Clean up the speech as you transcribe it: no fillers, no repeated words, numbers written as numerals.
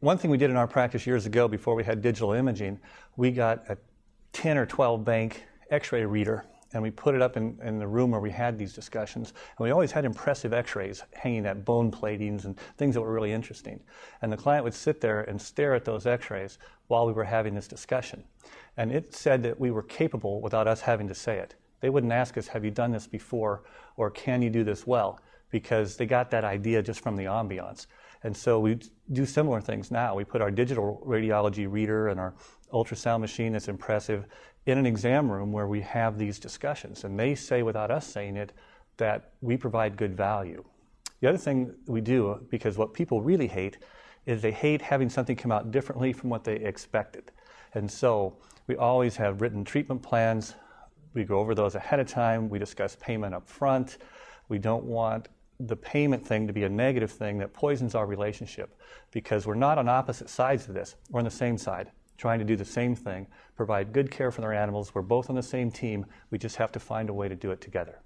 one thing we did in our practice years ago before we had digital imaging, we got a 10 or 12 bank x-ray reader, and we put it up in the room where we had these discussions. And we always had impressive x-rays hanging at bone platings and things that were really interesting. And the client would sit there and stare at those x-rays while we were having this discussion. And it said that we were capable without us having to say it. They wouldn't ask us, have you done this before, or can you do this well? Because they got that idea just from the ambiance. And so we do similar things now. We put our digital radiology reader and our ultrasound machine that's impressive in an exam room where we have these discussions. And they say, without us saying it, that we provide good value. The other thing we do, because what people really hate, is they hate having something come out differently from what they expected. And so we always have written treatment plans. We go over those ahead of time. We discuss payment up front. We don't want the payment thing to be a negative thing that poisons our relationship, because we're not on opposite sides of this. We're on the same side, trying to do the same thing, provide good care for their animals. We're both on the same team. We just have to find a way to do it together.